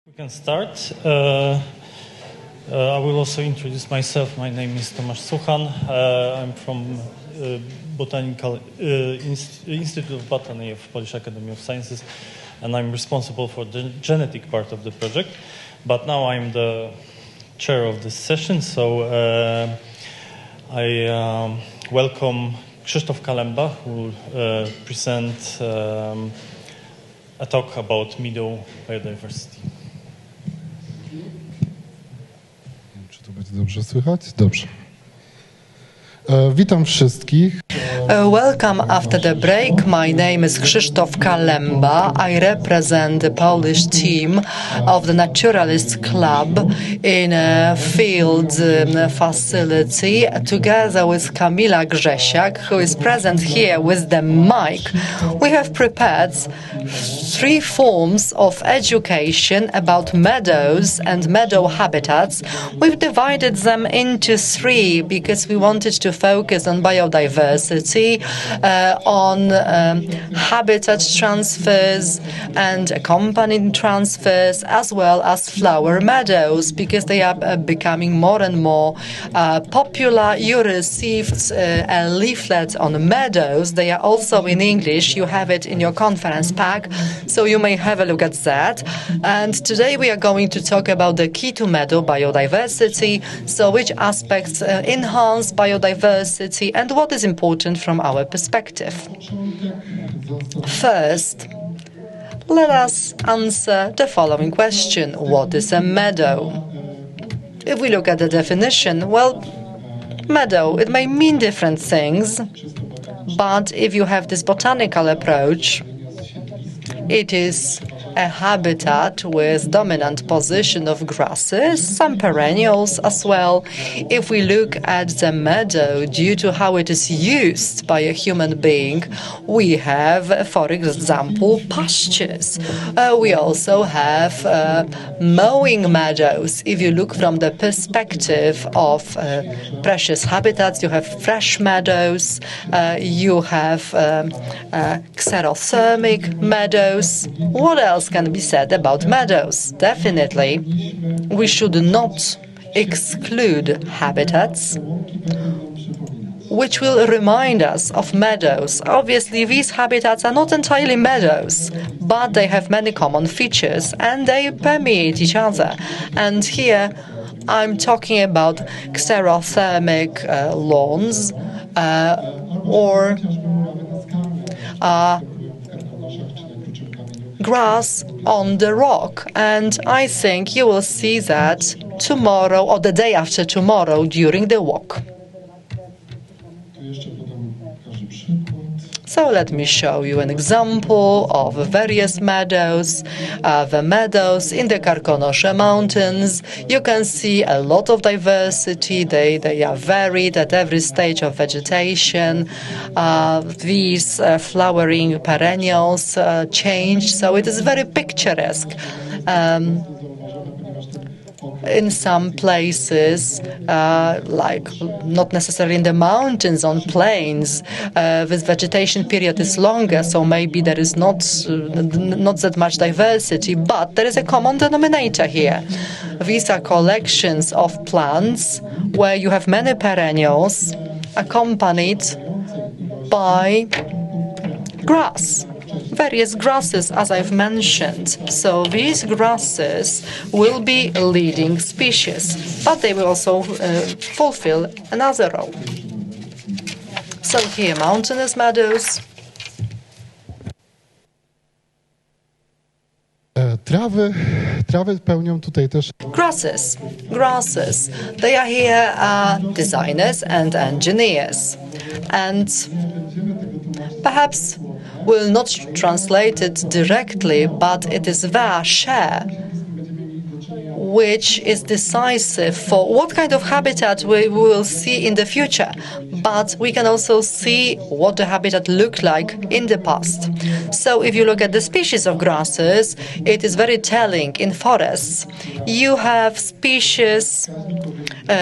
We can start. I will also introduce myself. My name is Tomasz Suchan. I'm from Botanical Institute of Botany of Polish Academy of Sciences, and I'm responsible for the genetic part of the project. But now I'm the chair of this session, so I welcome Krzysztof Kalemba, who will present a talk about meadow biodiversity. Czy to będzie dobrze słychać? Dobrze. Witam wszystkich. Welcome after the break. My name is Krzysztof Kalemba. I represent the Polish team of the Naturalist Club in a field facility together with Kamila Grzesiak, who is present here with the mic. We have prepared 3 forms of education about meadows and meadow habitats. We've divided them into 3 because we wanted to focus on biodiversity, on habitat transfers and accompanying transfers, as well as flower meadows, because they are becoming more and more popular. You received a leaflet on meadows. They are also in English. You have it in your conference pack, so you may have a look at that. And today we are going to talk about the key to meadow biodiversity, so which aspects enhance biodiversity and what is important from our perspective. First, let us answer the following question: what is a meadow? If we look at the definition, well, meadow, it may mean different things, but if you have this botanical approach, it is a habitat with dominant position of grasses, some perennials as well. If we look at the meadow, due to how it is used by a human being, we have, for example, pastures. We also have mowing meadows. If you look from the perspective of precious habitats, you have fresh meadows, you have xerothermic meadows. What else can be said about meadows? Definitely, we should not exclude habitats which will remind us of meadows. Obviously, these habitats are not entirely meadows, but they have many common features and they permeate each other. And here I'm talking about xerothermic lawns or grass on the rock, and I think you will see that tomorrow or the day after tomorrow during the walk. So let me show you an example of various meadows. The meadows in the Karkonosze Mountains. You can see a lot of diversity. They are varied at every stage of vegetation. These flowering perennials change, so it is very picturesque. In some places, like not necessarily in the mountains, on plains, this vegetation period is longer, so maybe there is not that much diversity, but there is a common denominator here. These are collections of plants where you have many perennials accompanied by grass. Various grasses, as I've mentioned. So these grasses will be leading species, but they will also fulfill another role. So here, mountainous meadows. Trawy pełnią tutaj też. Grasses. They are here designers and engineers, and perhaps will not translate it directly, but it is their share which is decisive for what kind of habitat we will see in the future. But we can also see what the habitat looked like in the past. So if you look at the species of grasses, it is very telling. In forests, you have species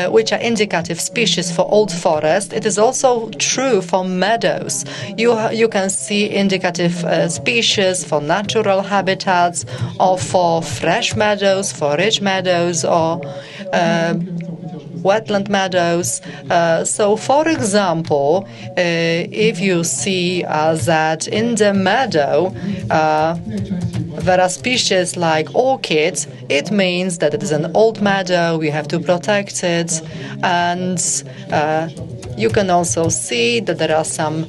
which are indicative species for old forest. It is also true for meadows. You can see indicative species for natural habitats, or for fresh meadows, for rich meadows, or wetland meadows. So, for example, if you see that in the meadow there are species like orchids, it means that it is an old meadow, we have to protect it, and you can also see that there are some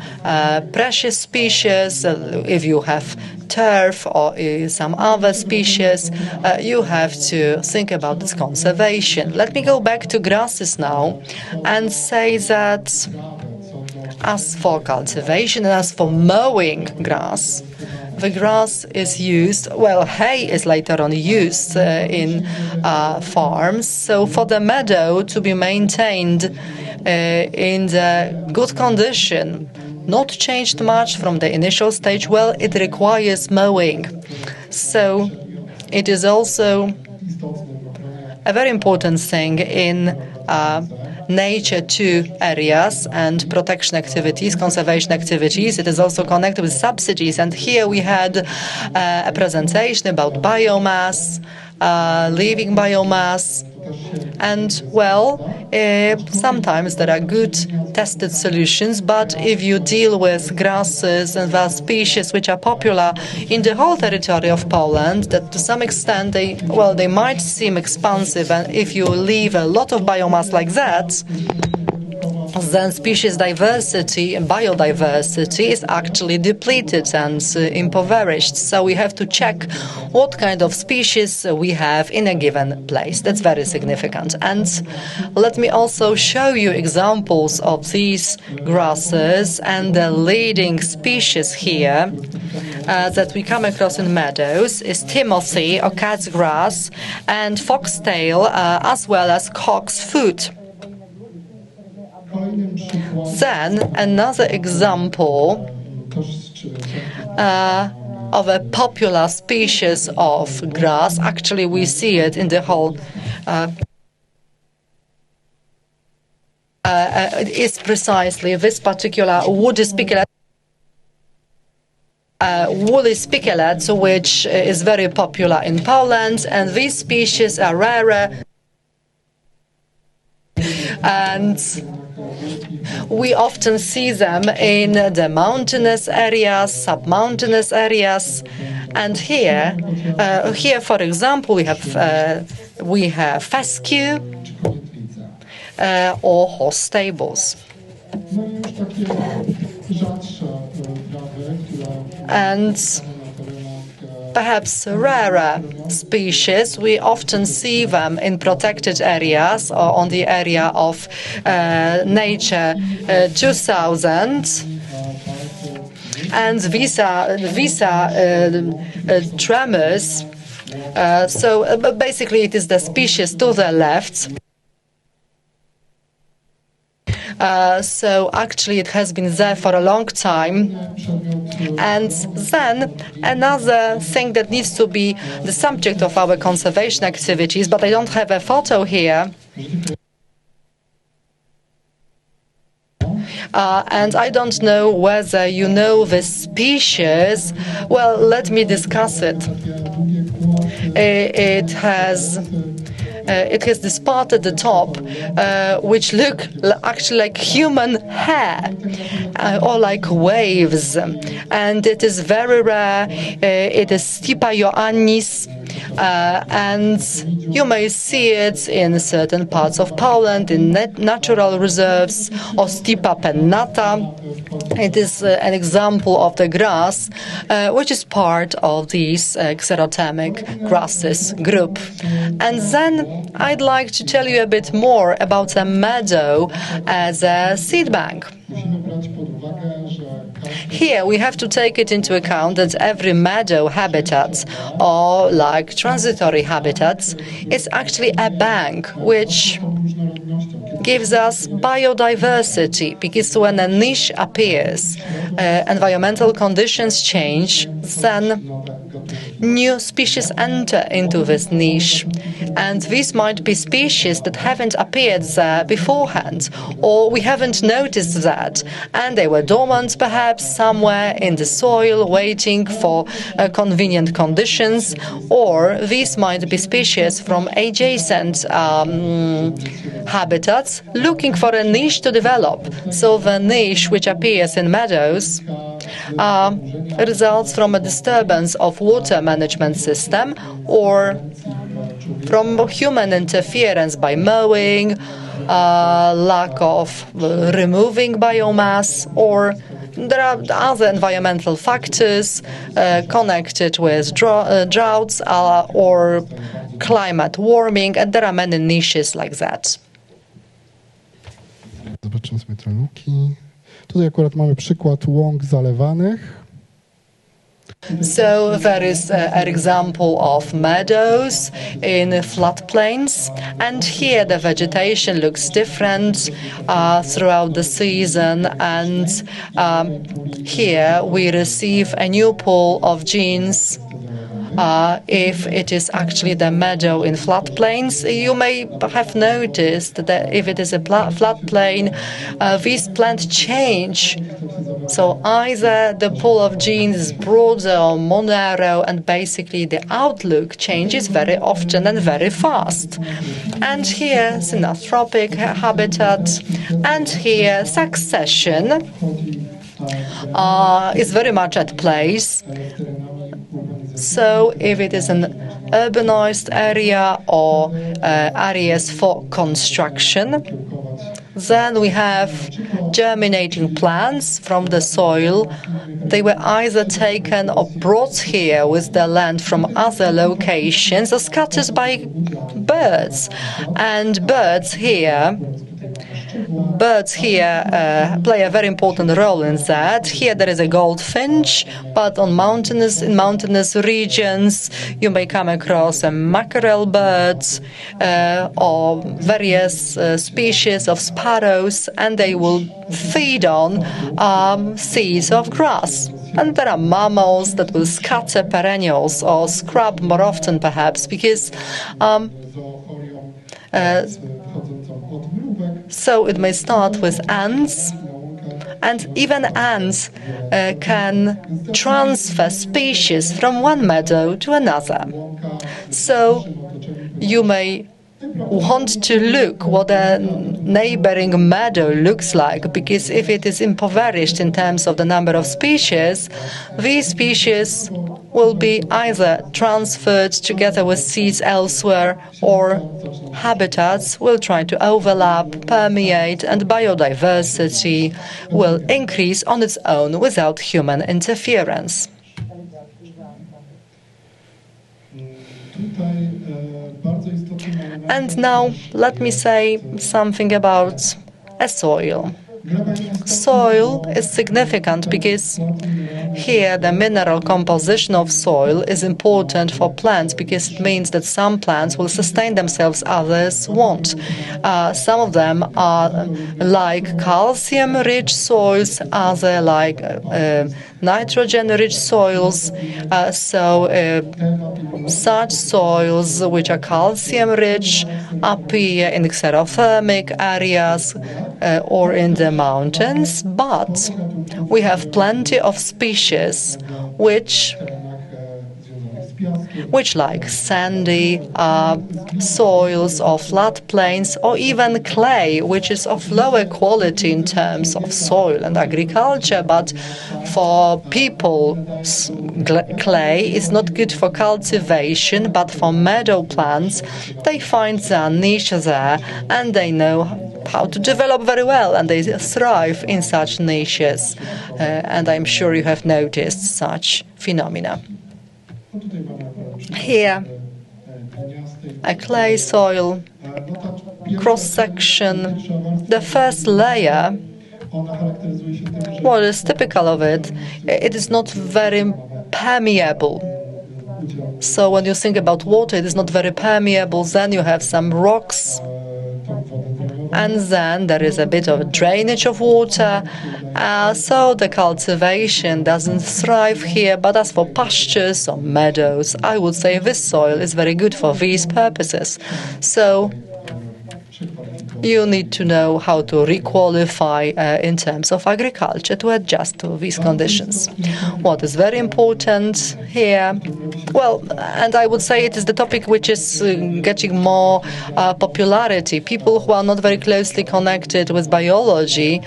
precious species. If you have turf or some other species, you have to think about its conservation. Let me go back to grasses now and say that as for cultivation and as for mowing grass, the grass is used, well, hay is later on used in farms. So for the meadow to be maintained in the good condition, not changed much from the initial stage, well, it requires mowing. So it is also a very important thing in nature 2 areas and protection activities, conservation activities. It is also connected with subsidies. And here we had a presentation about biomass, living biomass. And, well, sometimes there are good tested solutions, but if you deal with grasses and vast species which are popular in the whole territory of Poland, that to some extent they might seem expansive, and if you leave a lot of biomass like that, then species diversity and biodiversity is actually depleted and impoverished. So we have to check what kind of species we have in a given place. That's very significant. And let me also show you examples of these grasses, and the leading species here that we come across in meadows is Timothy or cat's grass and foxtail, as well as cock's foot. Then another example of a popular species of grass, actually we see it in the whole, is precisely this particular woody spikelets, which is very popular in Poland, and these species are rarer. And we often see them in the mountainous areas, sub-mountainous areas, and here, for example, we have fescue or horse stables. And perhaps rarer species, we often see them in protected areas or on the area of Nature 2000. And these are tremors. So basically it is the species to the left. So actually it has been there for a long time. And then another thing that needs to be the subject of our conservation activities, but I don't have a photo here. And I don't know whether you know this species. Well, let me discuss it. It has this part at the top which look actually like human hair or like waves, and it is very rare. It is Stipa ioannis, and you may see it in certain parts of Poland in natural reserves, or Stipa pennata. It is an example of the grass which is part of these xerothermic grasses group. And then I'd like to tell you a bit more about a meadow as a seed bank. Here we have to take it into account that every meadow habitat or like transitory habitats is actually a bank which gives us biodiversity, because when a niche appears, environmental conditions change, then new species enter into this niche. And these might be species that haven't appeared there beforehand, or we haven't noticed that, and they were dormant perhaps somewhere in the soil waiting for convenient conditions, or these might be species from adjacent habitats looking for a niche to develop. So the niche which appears in meadows results from a disturbance of water management system or from human interference by mowing, lack of removing biomass, or there are other environmental factors connected with droughts or climate warming, and there are many niches like that. Zobaczymy sobie te luki. Tutaj akurat mamy przykład łąk zalewanych. So there is an example of meadows in floodplains, and here the vegetation looks different throughout the season, and here we receive a new pool of genes. If it is actually the meadow in floodplains, you may have noticed that if it is a floodplain, these plants change. So either the pool of genes is broader or more narrow, and basically the outlook changes very often and very fast. And here synanthropic habitat, and here succession is very much at place. So if it is an urbanized area or areas for construction, then we have germinating plants from the soil. They were either taken or brought here with the land from other locations or scattered by birds. And birds here play a very important role in that. Here there is a goldfinch, but in mountainous regions you may come across a mackerel birds or various species of sparrows, and they will feed on seeds of grass. And there are mammals that will scatter perennials or scrub more often perhaps, because so it may start with ants, and even ants can transfer species from one meadow to another. So you may want to look what a neighboring meadow looks like, because if it is impoverished in terms of the number of species, these species will be either transferred together with seeds elsewhere, or habitats will try to overlap, permeate, and biodiversity will increase on its own without human interference. And now let me say something about a soil. Soil is significant because here the mineral composition of soil is important for plants, because it means that some plants will sustain themselves, others won't. Some of them are like calcium-rich soils, others like nitrogen-rich soils. Such soils which are calcium-rich appear in xerothermic areas or in the mountains, but we have plenty of species which like sandy soils or floodplains, or even clay, which is of lower quality in terms of soil and agriculture. But for people, clay is not good for cultivation, but for meadow plants, they find their niche there, and they know how to develop very well, and they thrive in such niches. And I'm sure you have noticed such phenomena. Here, a clay soil cross-section. The first layer What is typical of it, it is not very permeable. So when you think about water, it is not very permeable. Then you have some rocks, and then there is a bit of drainage of water. So the cultivation doesn't thrive here. But as for pastures or meadows, I would say this soil is very good for these purposes. So you need to know how to requalify in terms of agriculture to adjust to these conditions. What is very important here, well, and I would say it is the topic which is getting more popularity. People who are not very closely connected with biology,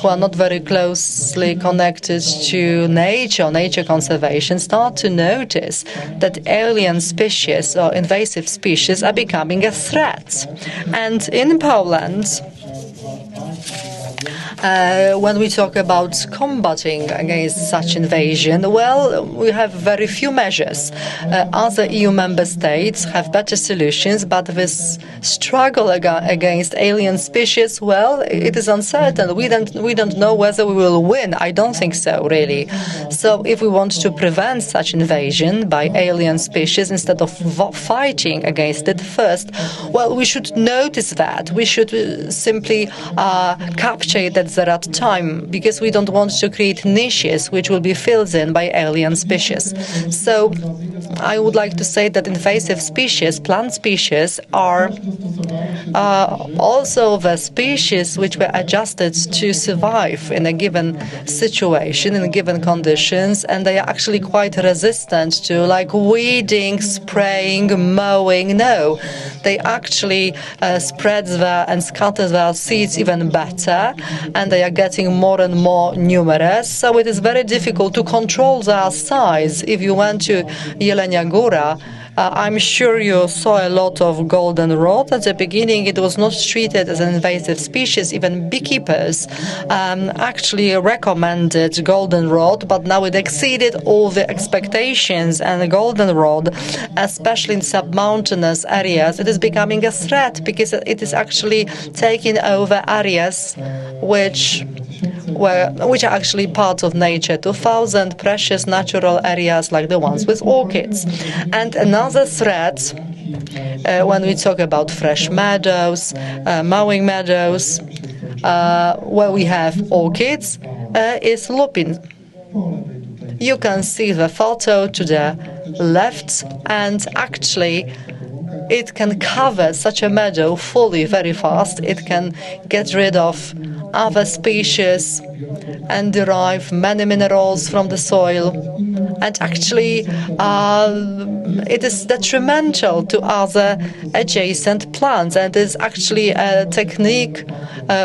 who are not very closely connected to nature conservation, start to notice that alien species or invasive species are becoming a threat. And in Poland, when we talk about combating against such invasion, well, we have very few measures. Other EU member states have better solutions, but this struggle against alien species, well, it is uncertain. We don't know whether we will win. I don't think so, really. So if we want to prevent such invasion by alien species instead of fighting against it first, well, we should notice that. We should simply capture it at the right time, because we don't want to create niches which will be filled in by alien species. So I would like to say that invasive species, plant species, are also the species which were adjusted to survive in a given situation, in given conditions, and they are actually quite resistant to like weeding, spraying, mowing. No, they actually spread and scatter their seeds even better, and they are getting more and more numerous. So it is very difficult to control their size. If you went to Jelenia Góra, I'm sure you saw a lot of goldenrod. At the beginning, it was not treated as an invasive species. Even beekeepers actually recommended goldenrod, but now it exceeded all the expectations. And the goldenrod, especially in submountainous areas, it is becoming a threat because it is actually taking over areas which are actually part of nature, 2,000 precious natural areas like the ones with orchids. And another threat, when we talk about fresh meadows, mowing meadows, where we have orchids, is lupin. You can see the photo to the left, and actually it can cover such a meadow fully very fast. It can get rid of other species and derive many minerals from the soil. And actually, it is detrimental to other adjacent plants. And it is actually a technique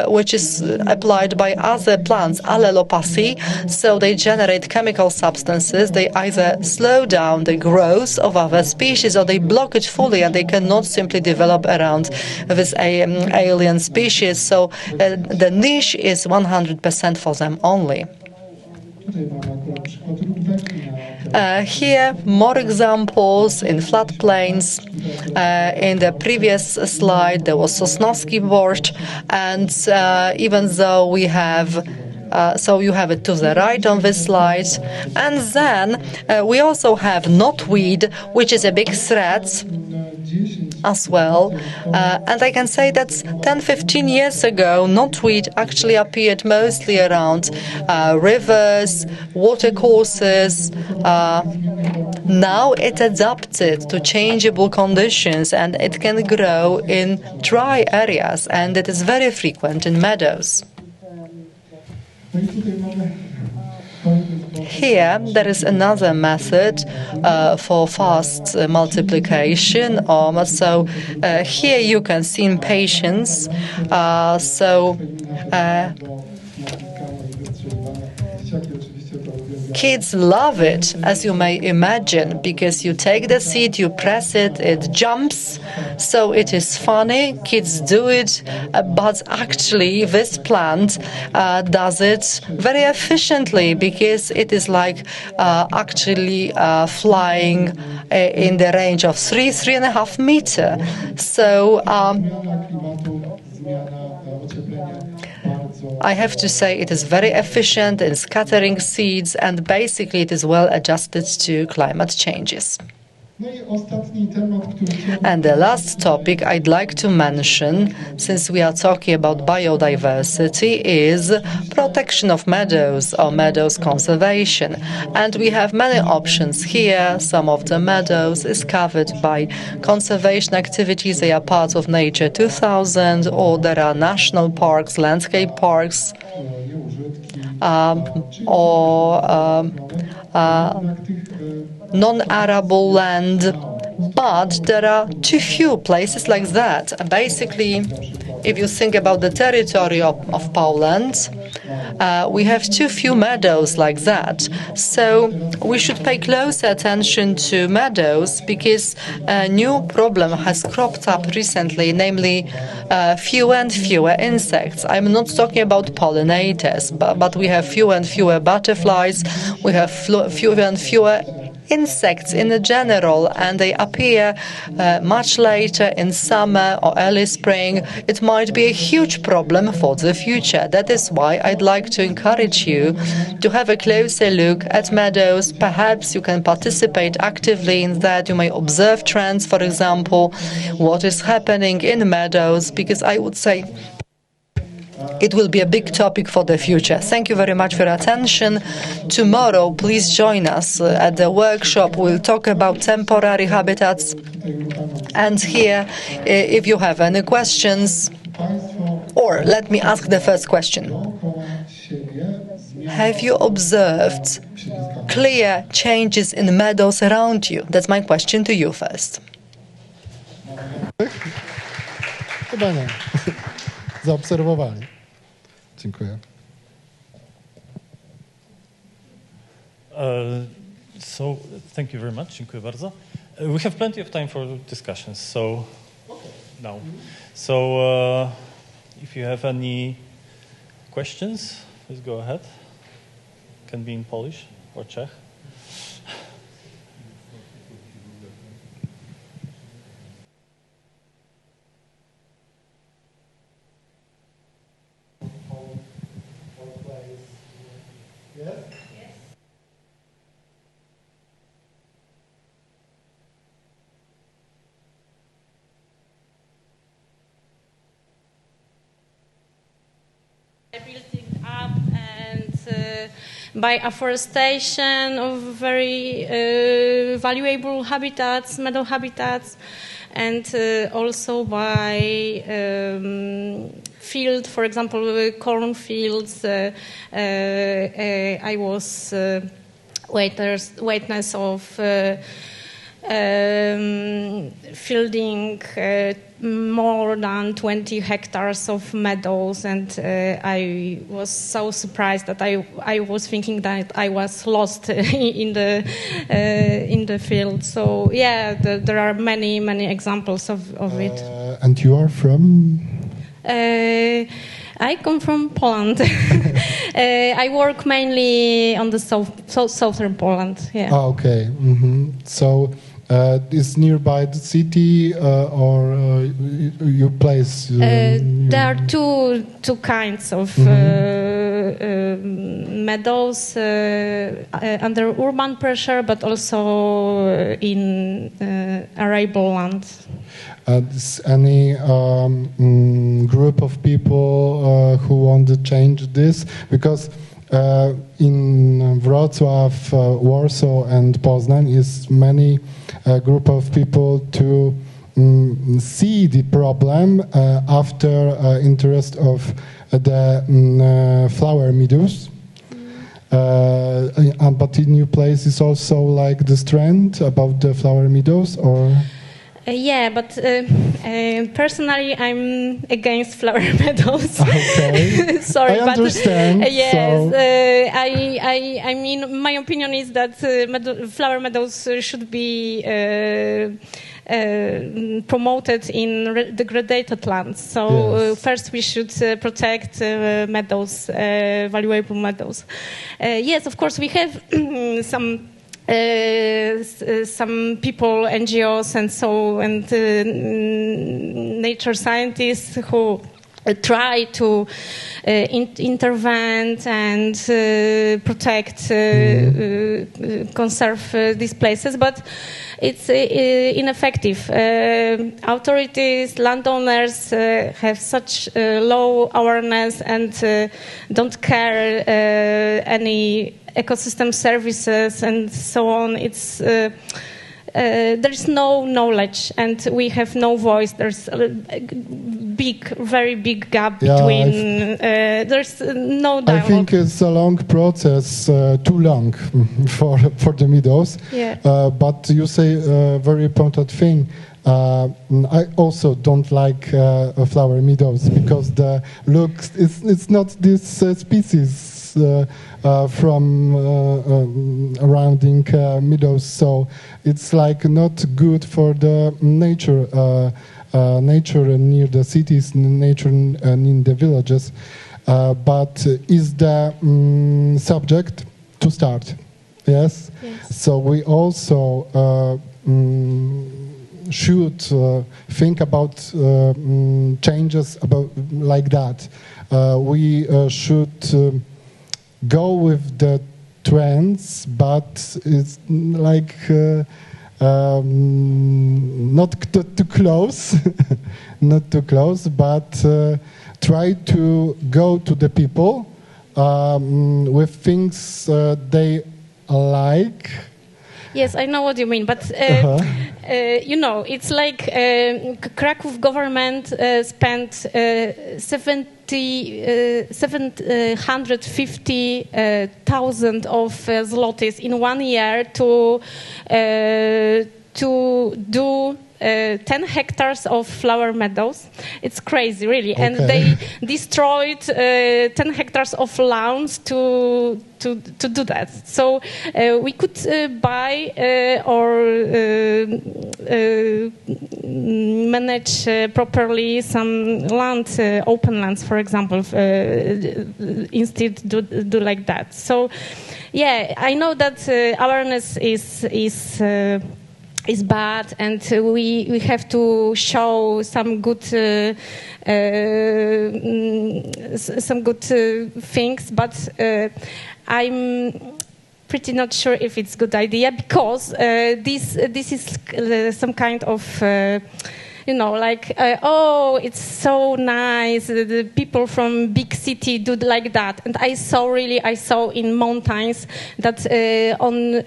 which is applied by other plants, allelopathy. So they generate chemical substances. They either slow down the growth of other species or they block it fully, and they cannot simply develop around this alien species. So the niche is 100% for them only. Here, more examples in floodplains. In the previous slide, there was Sosnowski Bort, and even though we have so you have it to the right on this slide. And then we also have knotweed, which is a big threat as well. And I can say that 10-15 years ago, knotweed actually appeared mostly around rivers, watercourses. Now it adapted to changeable conditions, and it can grow in dry areas, and it is very frequent in meadows. Here, there is another method for fast multiplication. Here you can see in patience. Kids love it, as you may imagine, because you take the seed, you press it, it jumps. So it is funny, kids do it, but actually this plant does it very efficiently, because it is like actually flying in the range of 3.5 meters. So I have to say it is very efficient in scattering seeds, and basically it is well adjusted to climate changes. And the last topic I'd like to mention, since we are talking about biodiversity, is protection of meadows or meadows conservation. And we have many options here. Some of the meadows is covered by conservation activities. They are part of Nature 2000, or there are national parks, landscape parks, non-arable land, but there are too few places like that. Basically, if you think about the territory of Poland, we have too few meadows like that. So we should pay close attention to meadows, because a new problem has cropped up recently, namely fewer and fewer insects. I'm not talking about pollinators, but we have fewer and fewer butterflies, we have fewer and fewer insects in general, and they appear much later in summer or early spring. It might be a huge problem for the future. That is why I'd like to encourage you to have a closer look at meadows. Perhaps you can participate actively in that. You may observe trends, for example, what is happening in meadows, because I would say it will be a big topic for the future. Thank you very much for your attention. Tomorrow, please join us at the workshop. We'll talk about temporary habitats. And here, if you have any questions, or let me ask the first question. Have you observed clear changes in meadows around you? That's my question to you first. Chyba nie. Zaobserwowali. Dziękuję. So, thank you very much. Dziękuję bardzo. We have plenty of time for discussions. So, now. So, if you have any questions, please go ahead. Can be in Polish or Czech. Building up and by afforestation of very valuable habitats, meadow habitats, and also by field, for example, corn fields. I was witness of fielding more than 20 hectares of meadows, and I was so surprised that I was thinking that I was lost in the field. So yeah, there are many examples of it. And you are from? I come from Poland. I work mainly on the southern Poland. Yeah. Ah, okay. Mm-hmm. So. Is nearby the city or your place? There are two kinds of meadows under urban pressure, but also in arable land. Is any group of people who want to change this? Because in Wrocław, Warsaw, and Poznań is many group of people to see the problem after interest of the flower meadows. But in your place is also like this trend about the flower meadows, or? Yeah, but personally, I'm against flower meadows. Okay. Sorry, I understand. But yes, so. I mean, my opinion is that flower meadows should be promoted in degraded lands. So Yes. first we should protect meadows, valuable meadows. Yes, of course, we have some people, NGOs, and nature scientists who try to intervene and protect, conserve these places, but it's ineffective. Authorities, landowners have such low awareness and don't care any ecosystem services and so on. It's there's no knowledge and we have no voice. There's a very big gap between. There's no dialogue. I think it's a long process, too long for the meadows. Yeah. But you say a very important thing. I also don't like flower meadows because the looks. It's not this species. From surrounding meadows, so it's like not good for the nature near the cities, nature in the villages. But is the subject to start? Yes. So we also should think about changes about like that. We should. Go with the trends, but it's like not too close, not too close, but try to go to the people with things they like. Yes, I know what you mean, but you know, it's like Kraków government spent 750,000 of zlotys in 1 year to do 10 hectares of flower meadows. It's crazy, really. Okay. And they destroyed 10 hectares of lawns to do that. So we could buy or manage properly some land, open lands, for example, instead do like that. So, yeah, I know that awareness is bad, and we have to show some good things, but I'm pretty not sure if it's a good idea because this is some kind of you know, like, oh, it's so nice. The people from big city do like that. And I saw in mountains that on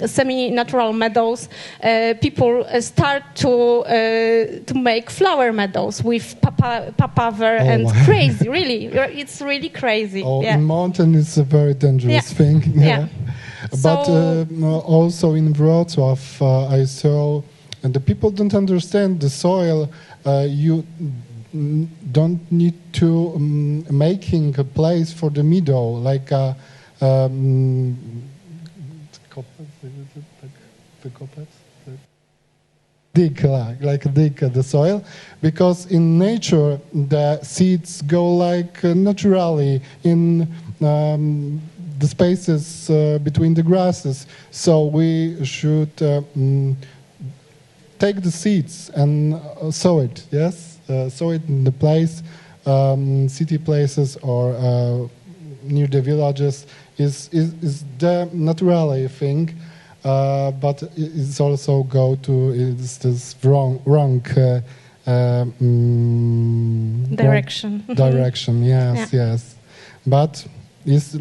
semi-natural meadows, people start to make flower meadows with papaver and crazy. Really, it's really crazy. Oh, in mountain, it's a very dangerous thing. Yeah. But also in Wrocław, I saw. And the people don't understand the soil. You don't need to making a place for the meadow, like a dig the soil, because in nature the seeds go like naturally in the spaces between the grasses. So we should. Take the seeds and sow it, yes? Sow it in the place, city places or near the villages is the natural thing, but it's also go to this wrong direction. Direction, yes. But it's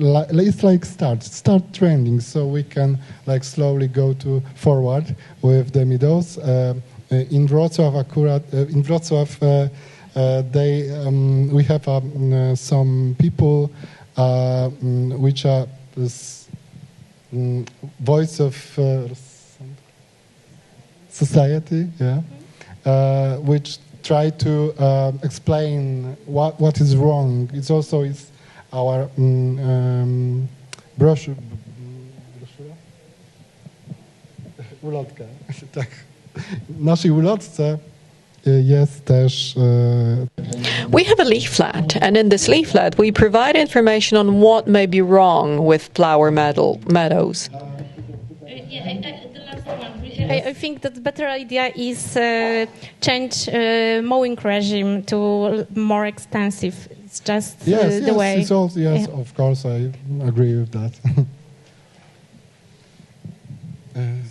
like start trending, so we can like slowly go forward with the meadows. In Wrocław, we have some people which are this voice of society, which try to explain what is wrong. It's also our brochure. Ulotka. Tak. W naszej ulotce jest też. We have a leaflet, and in this leaflet we provide information on what may be wrong with flower meadows. The I think that the better idea is change mowing regime to more extensive. It's just the way. It's also, yes, of course, I agree with that.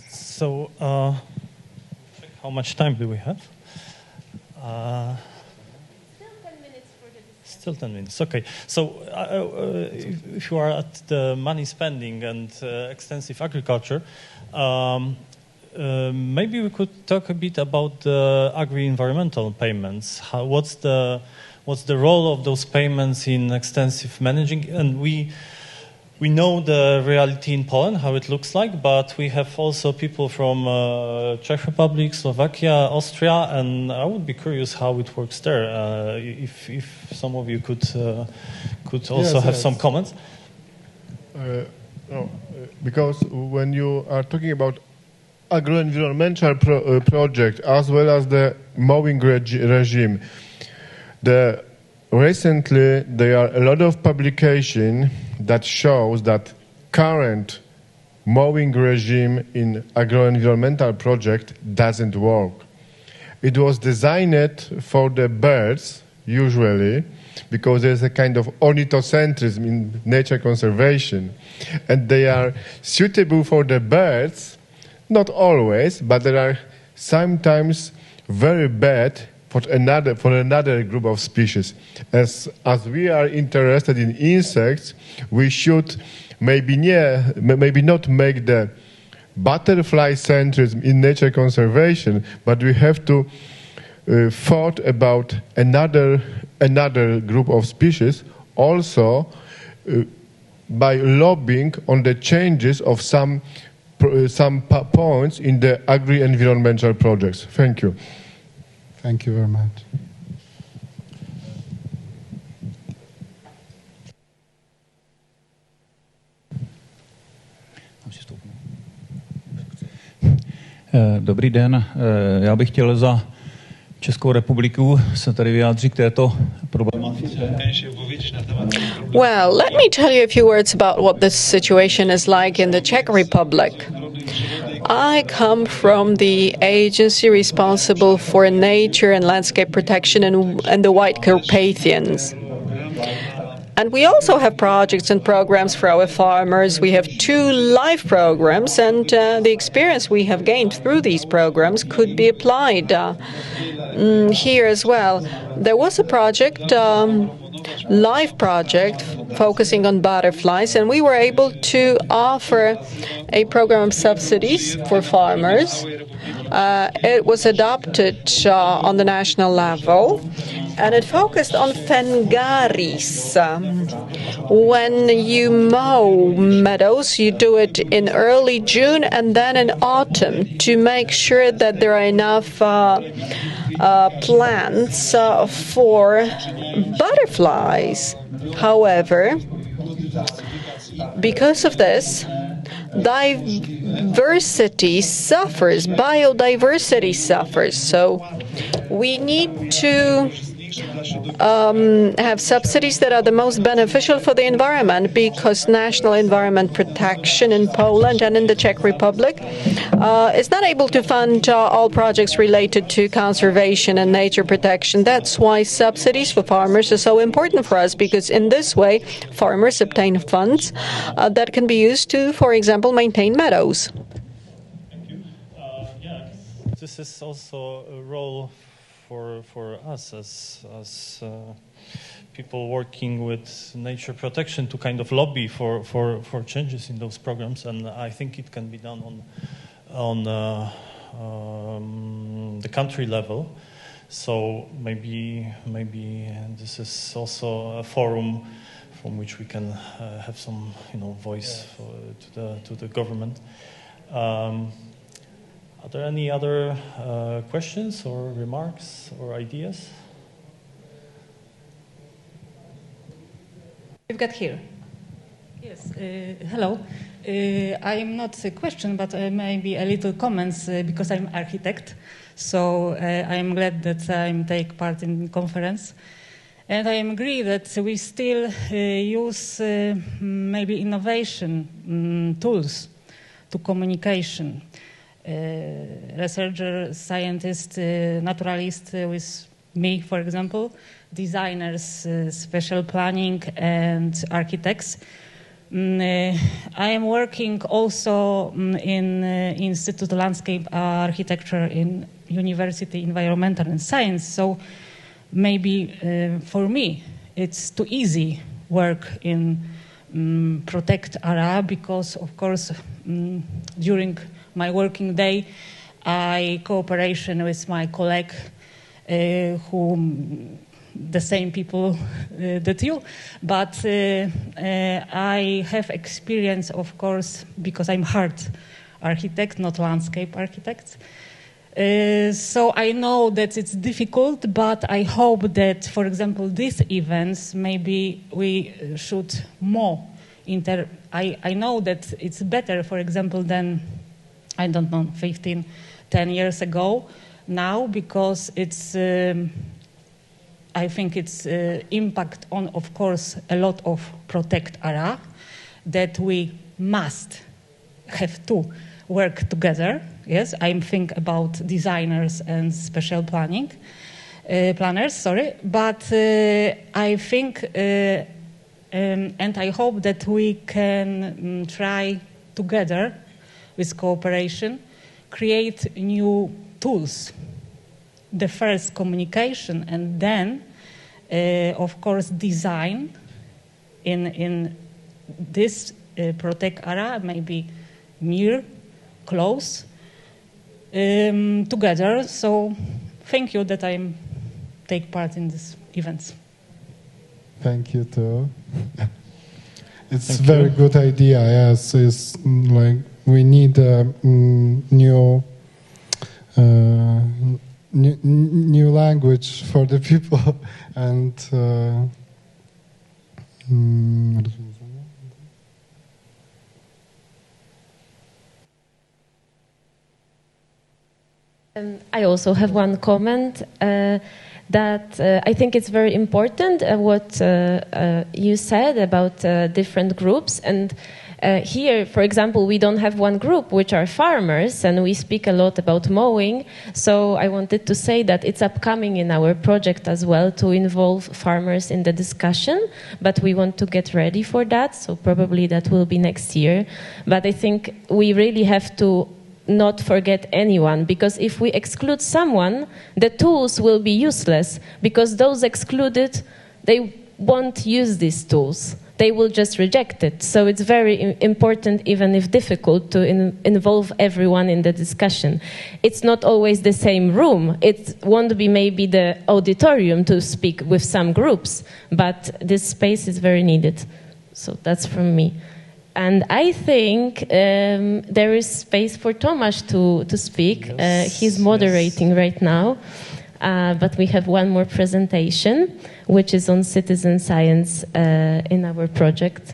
So, how much time do we have? Still 10 minutes, okay. So if you are at the money spending and extensive agriculture, maybe we could talk a bit about the agri-environmental payments. What's the role of those payments in extensive managing? And we know the reality in Poland, how it looks like, but we have also people from Czech Republic, Slovakia, Austria, and I would be curious how it works there. If some of you could also have some comments. No, because when you are talking about agro-environmental project as well as the mowing regime, recently there are a lot of publication that shows that current mowing regime in agro-environmental project doesn't work. It was designed for the birds, usually, because there's a kind of ornithocentrism in nature conservation, and they are suitable for the birds, not always, but there are sometimes very bad for another group of species. As we are interested in insects, we should maybe not make the butterfly centrism in nature conservation, but we have to thought about another group of species also by lobbying on the changes of some points in the agri-environmental projects. Thank you. Thank you very much. Dobrý den, já bych chtěl za Českou republiku se tady vyjádřit k této problematice. Well, let me tell you a few words about what this situation is like in the Czech Republic. I come from the agency responsible for nature and landscape protection in the White Carpathians. And we also have projects and programs for our farmers. We have 2 live programs, and the experience we have gained through these programs could be applied here as well. There was a project, live project, focusing on butterflies, and we were able to offer a program of subsidies for farmers. It was adopted on the national level, and it focused on Fengaris. When you mow meadows, you do it in early June and then in autumn to make sure that there are enough plants for butterflies. However, because of this, biodiversity suffers. So we need to have subsidies that are the most beneficial for the environment, because national environment protection in Poland and in the Czech Republic is not able to fund all projects related to conservation and nature protection. That's why subsidies for farmers are so important for us, because in this way farmers obtain funds that can be used to, for example, maintain meadows. Thank you. This is also a role for us as people working with nature protection to kind of lobby for changes in those programs, and I think it can be done on the country level. So maybe this is also a forum from which we can have some voice to the government. Are there any other questions or remarks or ideas? We've got here. Yes, hello. I am not a question, but maybe a little comments because I'm architect. So I am glad that I take part in the conference. And I agree that we still use maybe innovation tools to communication. researcher, scientist, naturalist with me, for example, designers, special planning, and architects. I am working also in Institute of Landscape Architecture in University Environmental and Science, so maybe for me it's too easy work in protect area because, of course, during my working day, I cooperation with my colleague who the same people that you, but I have experience, of course, because I'm hard architect, not landscape architect. So I know that it's difficult, but I hope that, for example, these events, maybe we should more I know that it's better, for example, than, I don't know, 10 years ago now, because it's, I think it's impact on, of course, a lot of protect area that we must have to work together. Yes, I'm thinking about designers and special planners, sorry. But I think, and I hope that we can try together with cooperation, create new tools. The first communication, and then, of course, design in this protect area, maybe near, close, together. So thank you that I take part in these events. Thank you too. It's a very good idea. Yes, it's like we need a new language for the people and. I also have one comment that I think it's very important what you said about different groups. And here, for example, we don't have one group, which are farmers, and we speak a lot about mowing. So I wanted to say that it's upcoming in our project as well to involve farmers in the discussion, but we want to get ready for that. So probably that will be next year. But I think we really have to not forget anyone, because if we exclude someone, the tools will be useless, because those excluded, they won't use these tools. They will just reject it. So it's very important, even if difficult, to involve everyone in the discussion. It's not always the same room. It won't be maybe the auditorium to speak with some groups, but this space is very needed. So that's from me. And I think there is space for Tomasz to speak. Yes, he's moderating right now. But we have one more presentation, which is on citizen science in our project.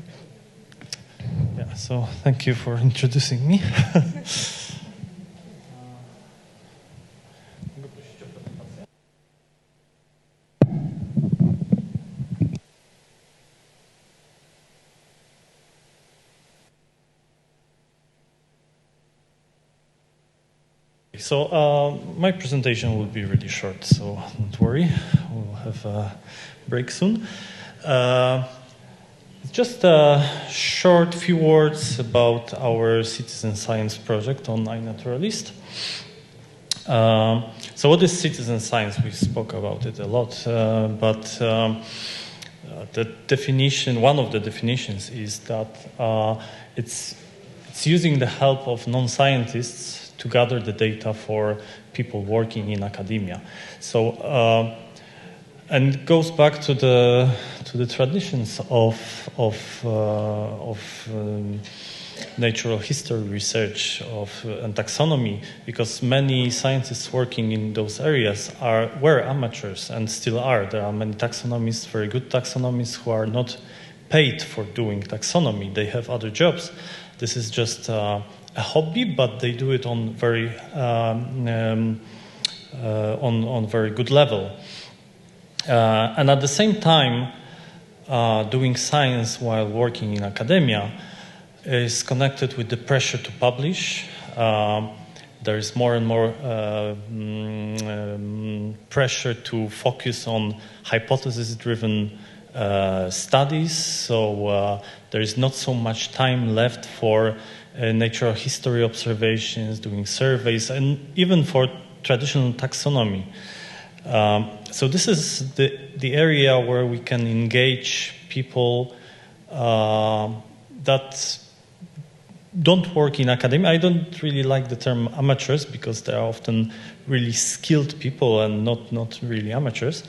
Yeah, so thank you for introducing me. So my presentation will be really short, so don't worry, we'll have a break soon. Just a short few words about our citizen science project on iNaturalist. So what is citizen science? We spoke about it a lot, but the definition, one of the definitions is that it's using the help of non-scientists to gather the data for people working in academia. So, and it goes back to the traditions of natural history research and taxonomy, because many scientists working in those areas were amateurs and still are. There are many taxonomists, very good taxonomists, who are not paid for doing taxonomy. They have other jobs. This is just a hobby, but they do it on very on very good level. And at the same time, doing science while working in academia is connected with the pressure to publish, there is more and more pressure to focus on hypothesis-driven studies. So there is not so much time left for natural history observations, doing surveys, and even for traditional taxonomy. So this is the area where we can engage people that don't work in academia. I don't really like the term amateurs because they are often really skilled people and not really amateurs.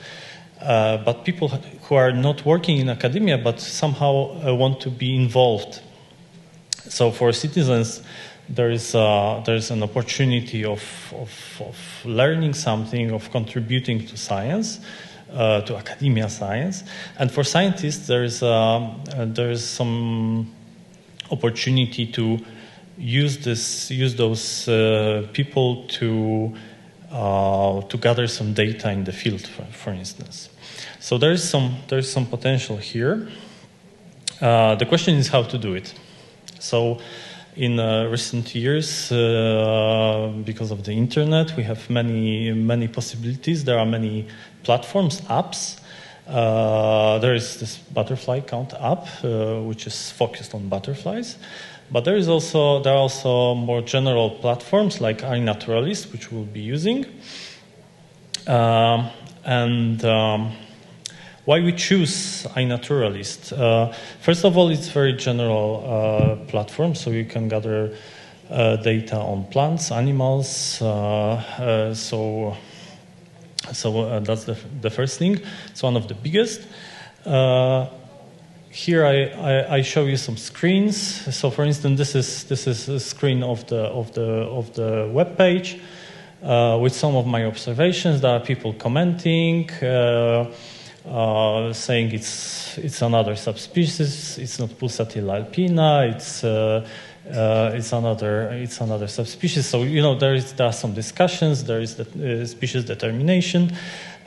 But people who are not working in academia but somehow want to be involved. So for citizens, there is an opportunity of learning something, of contributing to science, to academia science, and for scientists there is some opportunity to use those people to gather some data in the field, for instance. So there is some potential here. The question is how to do it. So in recent years, because of the internet, we have many possibilities. There are many platforms, apps. There is this butterfly count app, which is focused on butterflies. But there are also more general platforms like iNaturalist, which we'll be using. Why we choose iNaturalist? First of all, it's a very general platform, so you can gather data on plants, animals. So that's the first thing. It's one of the biggest. Here I show you some screens. So for instance, this is a screen of the web page with some of my observations. There are people commenting. Saying it's another subspecies. It's not Pulsatilla alpina. It's another subspecies. So there are some discussions. There is the species determination.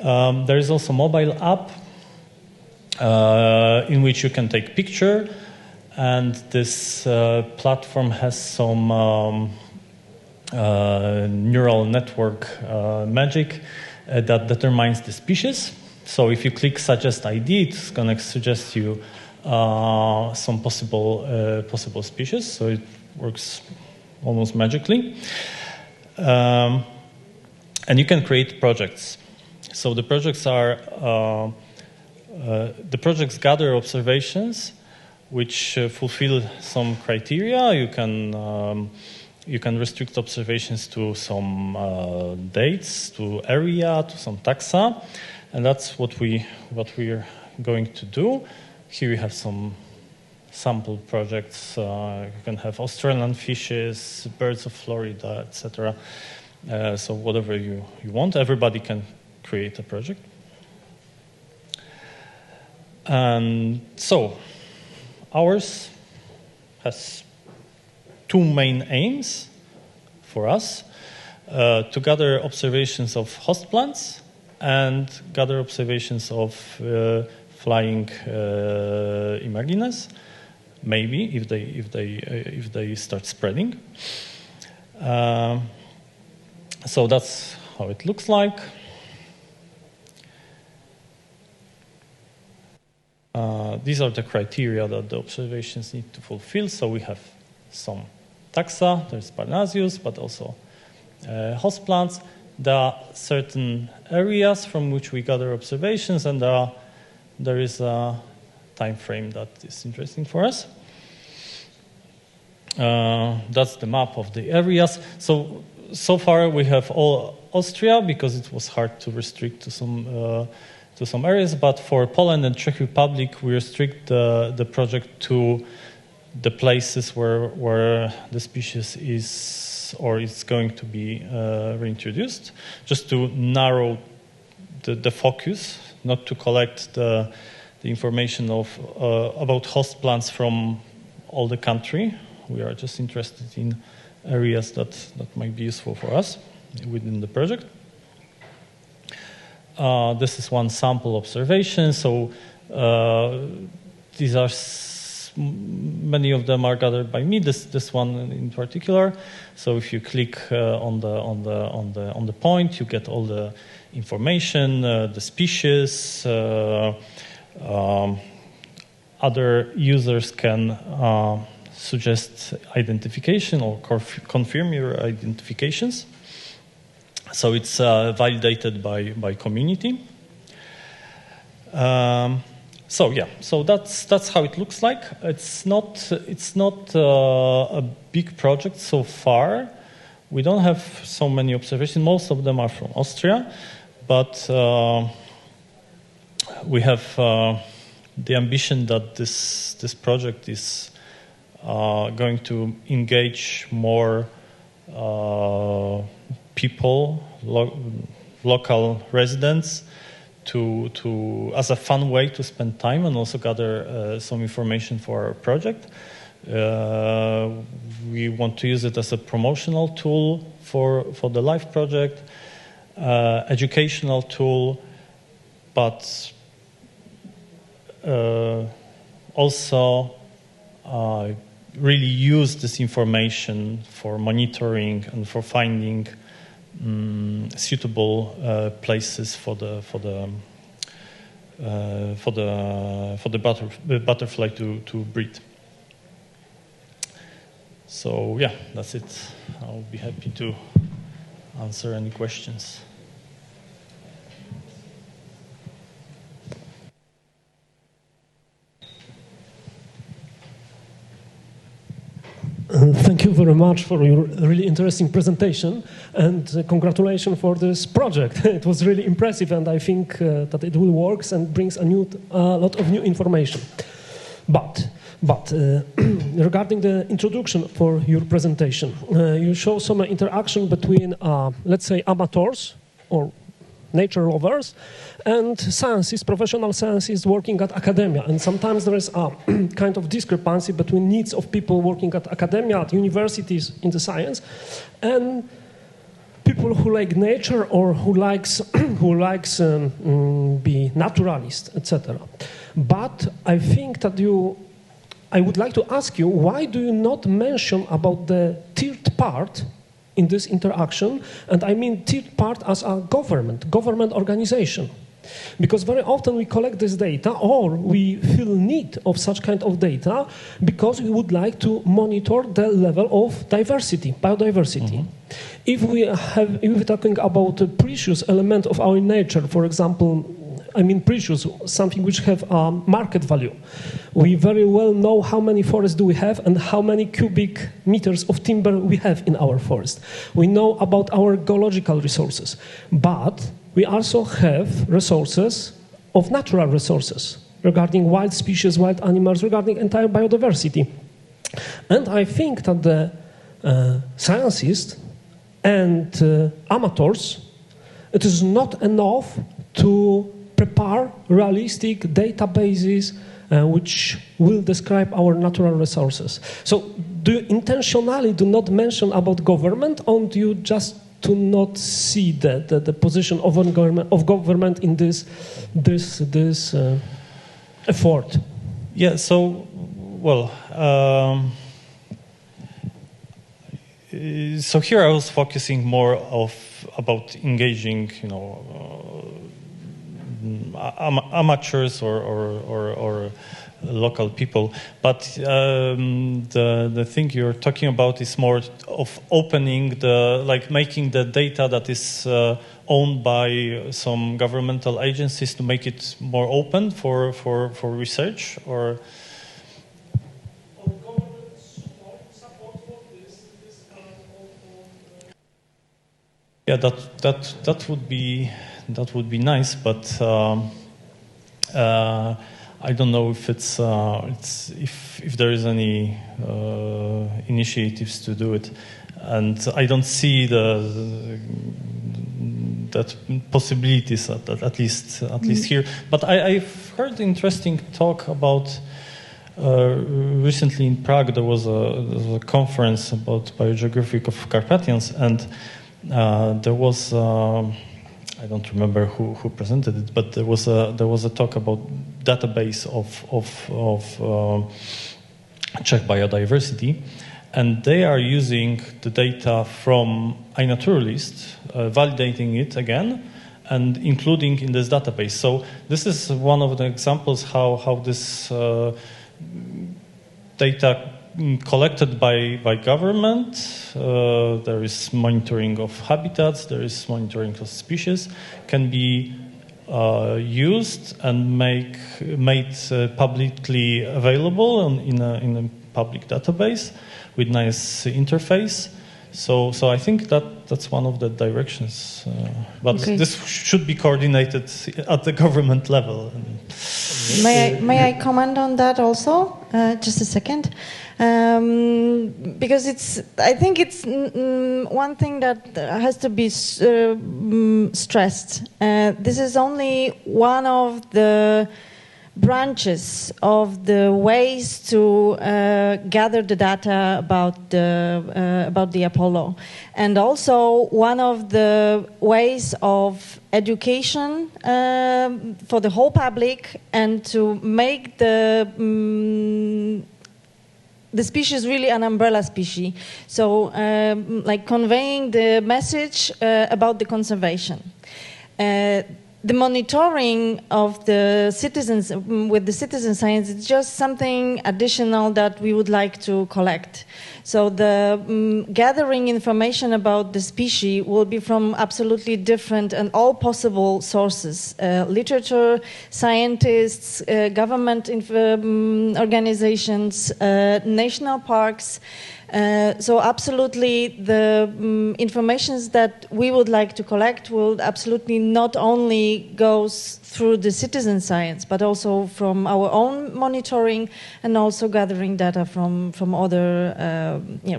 There is also mobile app in which you can take picture, and this platform has some neural network magic that determines the species. So if you click Suggest ID, it's going to suggest you some possible species. So it works almost magically. And you can create projects. So the projects gather observations which fulfill some criteria. You can restrict observations to some dates, to area, to some taxa. And that's what we are going to do. Here we have some sample projects. You can have Australian fishes, birds of Florida, etc. So whatever you want, everybody can create a project. And so ours has two main aims for us: to gather observations of host plants and gather observations of flying imagines, maybe if they start spreading. So that's how it looks like. These are the criteria that the observations need to fulfill. So we have some taxa. There's Parnasius, but also host plants. There are certain areas from which we gather observations, and there is a time frame that is interesting for us. That's the map of the areas. So far we have all Austria because it was hard to restrict to some areas. But for Poland and Czech Republic, we restrict the project to the places where the species is or is going to be reintroduced, just to narrow the focus, not to collect the information about host plants from all the country. We are just interested in areas that might be useful for us within the project. This is one sample observation. So these are many of them are gathered by me. This one in particular. So if you click on the point, you get all the information, the species. Other users can suggest identification or confirm your identifications. So it's validated by community. So that's how it looks like. It's not a big project so far. We don't have so many observations. Most of them are from Austria, but we have the ambition that this project is going to engage more people, local residents, to as a fun way to spend time and also gather some information for our project. We want to use it as a promotional tool for the LIFE project, educational tool, but also really use this information for monitoring and for finding suitable places for the butterfly to breed. So yeah, that's it. I'll be happy to answer any questions. Thank you very much for your really interesting presentation, and congratulations for this project. It was really impressive, and I think that it will work and brings a lot of new information. But regarding the introduction for your presentation, you show some interaction between, let's say, amateurs or nature lovers and scientists, professional scientists working at academia. And sometimes there is a kind of discrepancy between needs of people working at academia, at universities in the science, and people who like nature or who likes be naturalist, etc. But I think that I would like to ask you, why do you not mention about the third part in this interaction? And I mean third part as a government organization. Because very often we collect this data, or we feel need of such kind of data because we would like to monitor the level of diversity, biodiversity. Mm-hmm. If we're talking about a precious element of our nature, for example, I mean precious, something which have a market value. We very well know how many forests do we have and how many cubic meters of timber we have in our forest. We know about our geological resources, but we also have resources of natural resources regarding wild species, wild animals, regarding entire biodiversity. And I think that the scientists and amateurs, it is not enough to prepare realistic databases which will describe our natural resources. So do you intentionally do not mention about government, or do you just do not see the position of government in this effort? Yeah, so, well, so here I was focusing more about engaging, amateurs or local people, but the thing you're talking about is more of opening making the data that is owned by some governmental agencies to make it more open for research, or yeah, that would be nice, but I don't know if if there is any initiatives to do it, and I don't see that possibilities at least here. But I've heard interesting talk about recently in Prague. There was a conference about biogeography of Carpathians, and there was. I don't remember who presented it, but there was a talk about database of Czech biodiversity, and they are using the data from iNaturalist, validating it again, and including in this database. So this is one of the examples how this data collected by government, there is monitoring of habitats, there is monitoring of species, can be used and made publicly available in a public database with nice interface. So I think that's one of the directions, but Okay. this should be coordinated at the government level. May I comment on that also? Just a second. Because I think it's one thing that has to be stressed. This is only one of the branches of the ways to gather the data about the Apollo, and also one of the ways of education for the whole public, and to make the species really an umbrella species. So, like conveying the message about the conservation. The monitoring of the citizens with the citizen science is just something additional that we would like to collect. So the gathering information about the species will be from absolutely different and all possible sources: literature, scientists, government organizations, national parks. So absolutely the information that we would like to collect will absolutely not only goes through the citizen science, but also from our own monitoring and also gathering data from other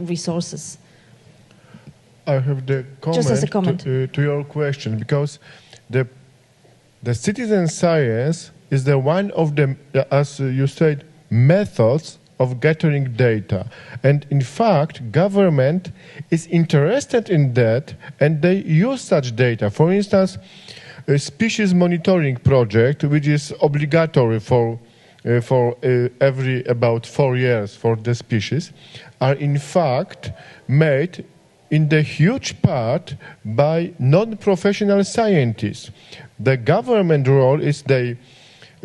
resources. I have the comment, Just as a comment. To your question, because the citizen science is the one of the, as you said, methods of gathering data. And in fact, government is interested in that, and they use such data. For instance, a species monitoring project, which is obligatory for every about 4 years for the species, are in fact made in the huge part by non-professional scientists. The government role is they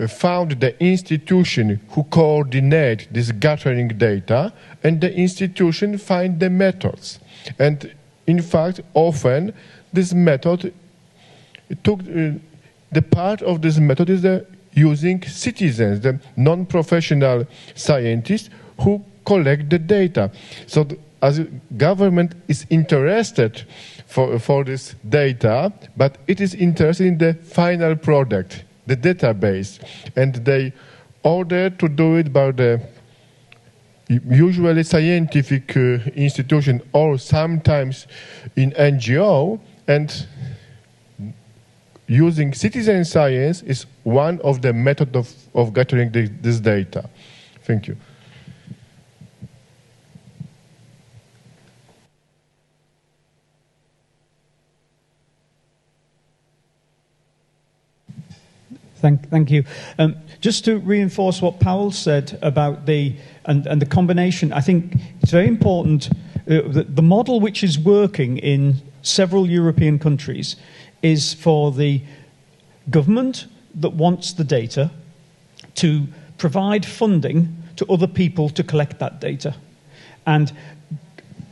found the institution who coordinate this gathering data, and the institution find the methods. And in fact, often this method took the part of this method is the using citizens, the non-professional scientists who collect the data. So as government is interested for this data, but it is interested in the final product, the database, and they order to do it by the usually scientific institution or sometimes in NGO, and using citizen science is one of the methods of gathering this data. Thank you. Thank you. Just to reinforce what Powell said about the combination, I think it's very important. The model which is working in several European countries is for the government that wants the data to provide funding to other people to collect that data. And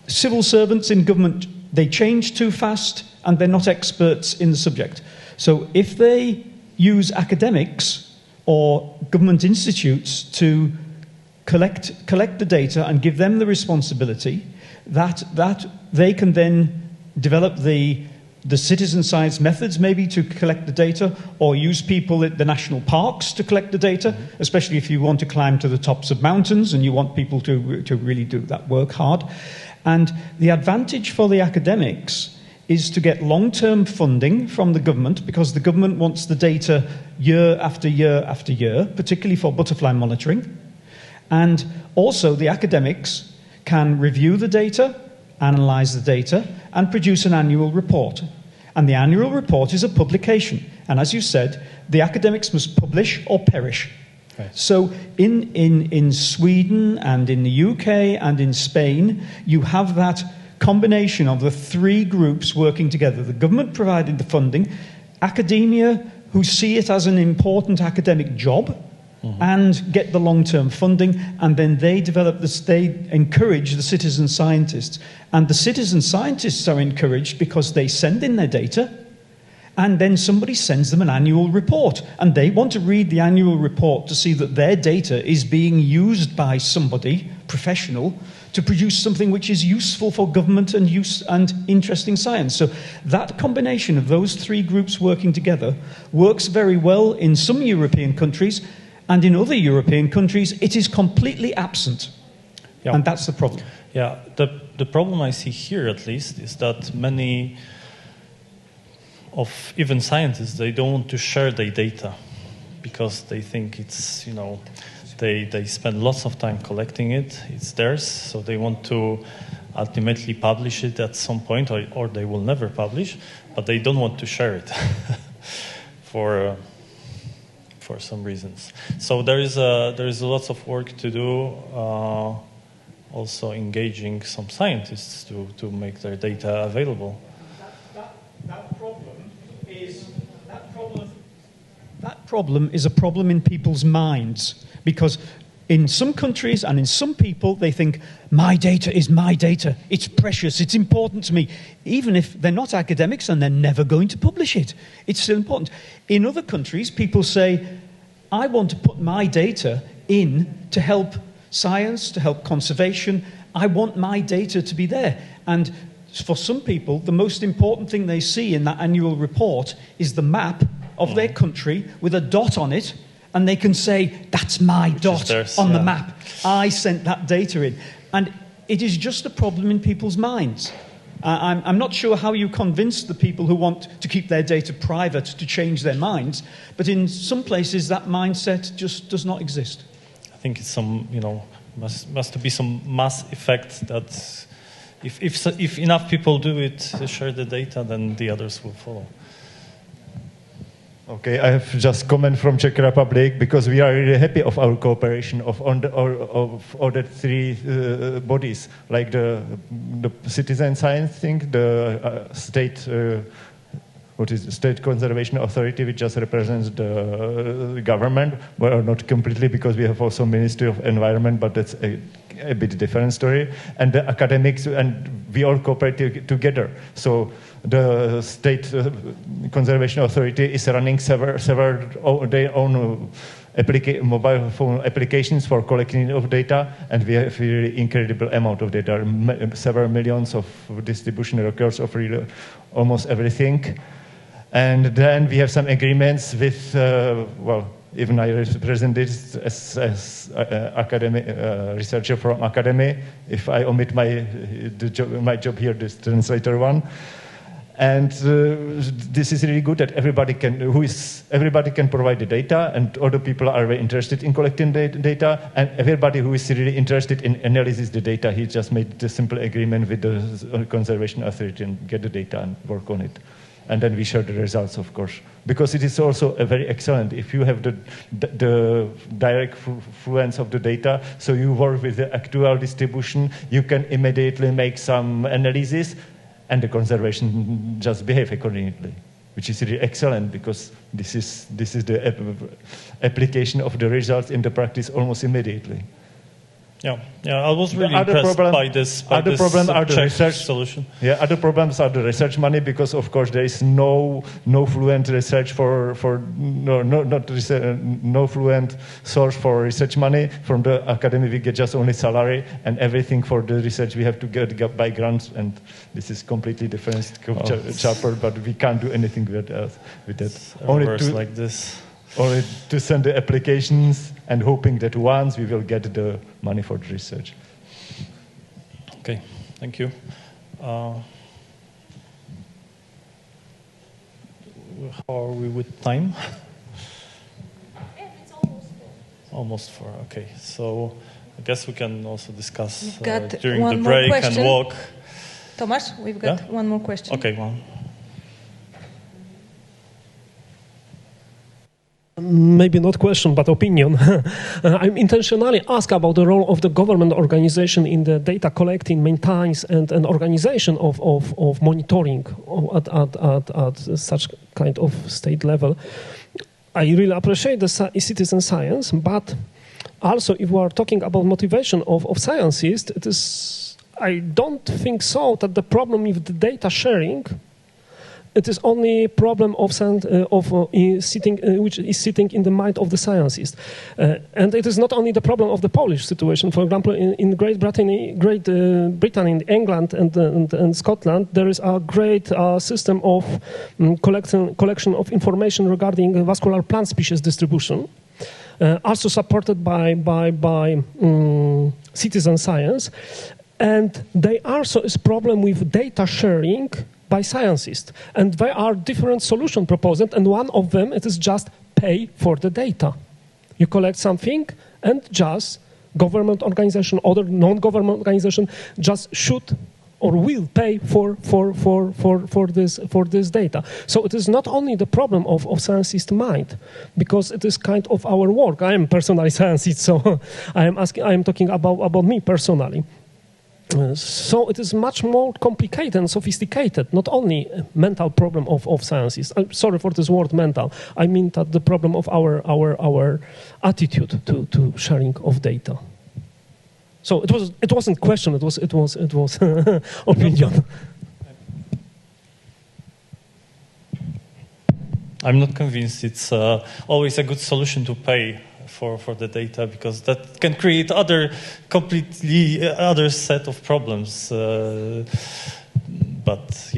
civil servants in government, they change too fast and they're not experts in the subject. So if they use academics or government institutes to collect the data and give them the responsibility, that they can then develop the citizen science methods maybe to collect the data, or use people at the national parks to collect the data, especially if you want to climb to the tops of mountains and you want people to really do that work hard. And the advantage for the academics is to get long-term funding from the government, because the government wants the data year after year after year, particularly for butterfly monitoring. And also the academics can review the data, analyze the data, and produce an annual report. And the annual report is a publication. And as you said, the academics must publish or perish. Right. So in Sweden and in the UK and in Spain, you have that combination of the three groups working together. The government providing the funding, academia who see it as an important academic job, and get the long-term funding, and then they develop this, they encourage the citizen scientists. And the citizen scientists are encouraged because they send in their data, and then somebody sends them an annual report, and they want to read the annual report to see that their data is being used by somebody, professional, to produce something which is useful for government and interesting science. So that combination of those three groups working together works very well in some European countries, and in other European countries, it is completely absent. Yeah. And that's the problem. Yeah, the problem I see here, at least, is that many of even scientists, they don't want to share their data because they think it's, you know, they spend lots of time collecting it, it's theirs, so they want to ultimately publish it at some point, or they will never publish, but they don't want to share it for some reasons. So there is lots of work to do, also engaging some scientists to make their data available. That problem is a problem in people's minds, because in some countries and in some people they think, my data is my data, it's precious, it's important to me, even if they're not academics and they're never going to publish it. It's still important. In other countries, people say, I want to put my data in to help science, to help conservation. I want my data to be there. And for some people, the most important thing they see in that annual report is the map of their country with a dot on it, and they can say, that's my dot on the map. I sent that data in. And it is just a problem in people's minds. I'm not sure how you convince the people who want to keep their data private to change their minds, but in some places that mindset just does not exist. I think it's some, you know, must be some mass effect that if enough people do it, share the data, then the others will follow. Okay, I have just comment from Czech Republic, because we are really happy of our cooperation of all the three bodies, like the citizen science thing, the state conservation authority, which just represents the government, well, not completely, because we have also Ministry of Environment, but that's a bit different story, and the academics, and we all cooperate together. So the state conservation authority is running several their own mobile phone applications for collecting of data, and we have a really incredible amount of data, several millions of distribution records of really almost everything. And then we have some agreements with, even I represent this as academic researcher from academy. If I omit my job here, this translator one. And this is really good that everybody can provide the data, and other people are very interested in collecting data, and everybody who is really interested in analysis the data, he just made the simple agreement with the conservation authority and get the data and work on it. And then we share the results, of course, because it is also a very excellent. If you have the direct fluence of the data, so you work with the actual distribution, you can immediately make some analysis, and the conservation just behave accordingly, which is really excellent, because this is the application of the results in the practice almost immediately. Yeah, I was really impressed by this research solution. Yeah, other problems are the research money, because of course there is no fluent research no fluent source for research money. From the academy we get just only salary, and everything for the research we have to get by grants, and this is completely different chapter, but we can't do anything with that. Only to send the applications and hoping that once we will get the money for the research. Okay, thank you. How are we with time? It's almost four. Okay, so I guess we can also discuss during the break and walk. Tomasz, we've got one more question. Okay, one. maybe not question, but opinion. I'm intentionally asked about the role of the government organization in the data collecting, maintenance, and organization of monitoring at such kind of state level. I really appreciate the citizen science, but also if we are talking about motivation of scientists, it is, I don't think so that the problem with the data sharing, it is only a problem of which is sitting in the mind of the scientist. And it is not only the problem of the Polish situation. For example, in Great Britain, England, and Scotland, there is a great system of collection of information regarding vascular plant species distribution, also supported by citizen science. And there also is problem with data sharing by scientists. And there are different solutions proposed, and one of them it is just pay for the data. You collect something, and just government organization, other non-government organization just should or will pay for this data. So it is not only the problem of scientist mind, because it is kind of our work. I am personally scientist, so I am talking about me personally. So it is much more complicated and sophisticated, not only a mental problem of sciences. I'm sorry for this word mental. I mean that the problem of our attitude to sharing of data. So it wasn't question, it was opinion. I'm not convinced it's always a good solution to pay for the data, because that can create completely other set of problems. But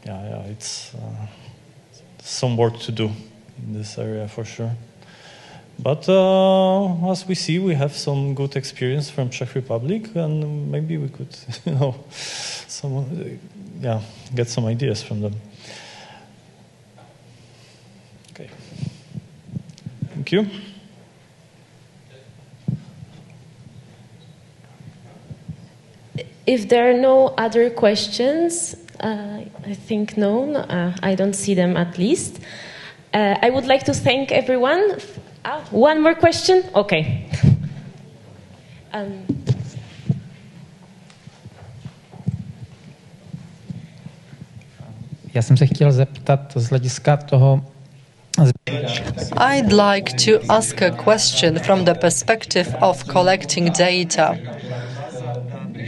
it's some work to do in this area for sure. But as we see, we have some good experience from Czech Republic, and maybe we could, get some ideas from them. Okay. Thank you. If there are no other questions, I think no, I don't see them at least. I would like to thank everyone. One more question? Okay. Já jsem se chtěl zeptat z hlediska toho. I'd like to ask a question from the perspective of collecting data.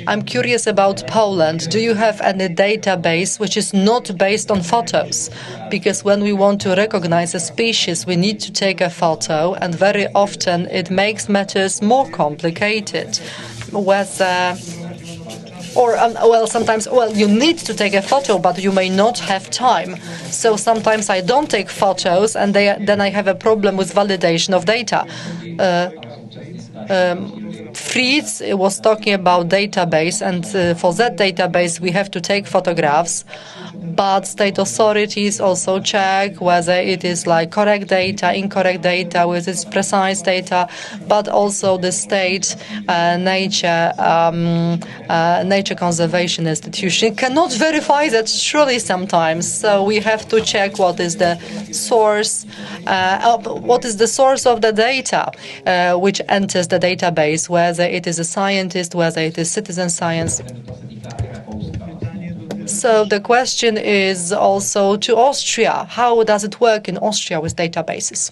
I'm curious about Poland. Do you have any database which is not based on photos? Because when we want to recognize a species, we need to take a photo, and very often it makes matters more complicated. Sometimes you need to take a photo, but you may not have time. So sometimes I don't take photos, and then I have a problem with validation of data. Fritz was talking about database, and for that database we have to take photographs, but state authorities also check whether it is like correct data, incorrect data, whether it's precise data, but also the state nature conservation institution cannot verify that truly sometimes. So we have to check what is the source of the data which enters the database, whether it is a scientist, whether it is citizen science. So the question is also to Austria. How does it work in Austria with databases?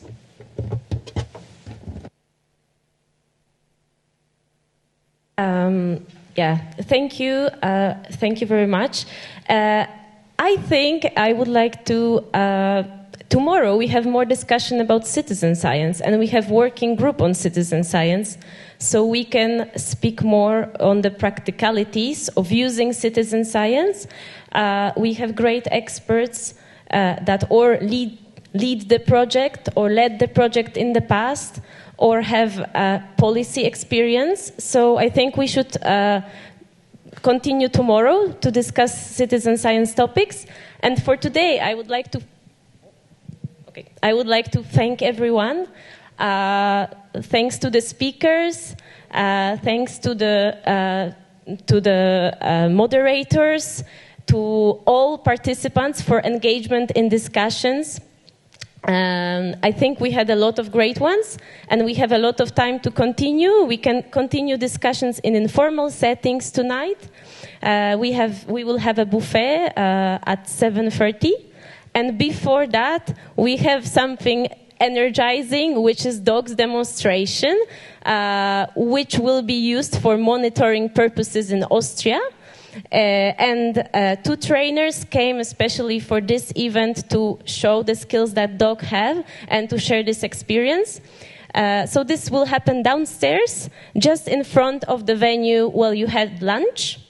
Thank you. Thank you very much. I think I would like to... tomorrow we have more discussion about citizen science, and we have working group on citizen science, so we can speak more on the practicalities of using citizen science. We have great experts that or lead the project or led the project in the past or have policy experience. So I think we should continue tomorrow to discuss citizen science topics. And for today, I would like to thank everyone. Thanks to the speakers, thanks to the moderators, to all participants for engagement in discussions. I think we had a lot of great ones, and we have a lot of time to continue. We can continue discussions in informal settings tonight. We will have a buffet at 7:30, and before that, we have something energizing, which is dogs demonstration, which will be used for monitoring purposes in Austria. And 2 trainers came especially for this event to show the skills that dogs have and to share this experience. So this will happen downstairs, just in front of the venue while you had lunch.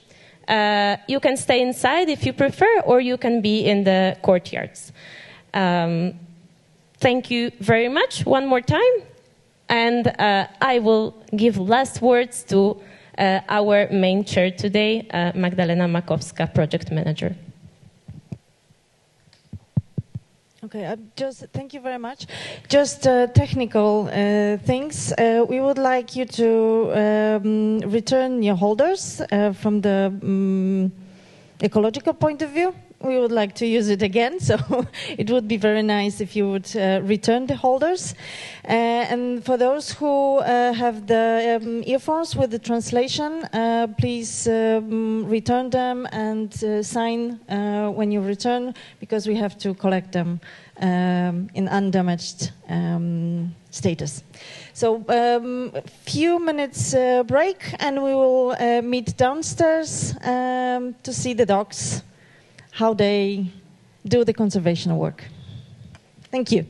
You can stay inside if you prefer, or you can be in the courtyards. Thank you very much one more time. And I will give last words to our main chair today, Magdalena Makowska, project manager. Okay, thank you very much. Just technical things. We would like you to return your holders from the ecological point of view. We would like to use it again, so it would be very nice if you would return the holders. And for those who have the earphones with the translation, please return them and sign when you return, because we have to collect them in undamaged status. So a few minutes break, and we will meet downstairs to see the dogs, how they do the conservation work. Thank you.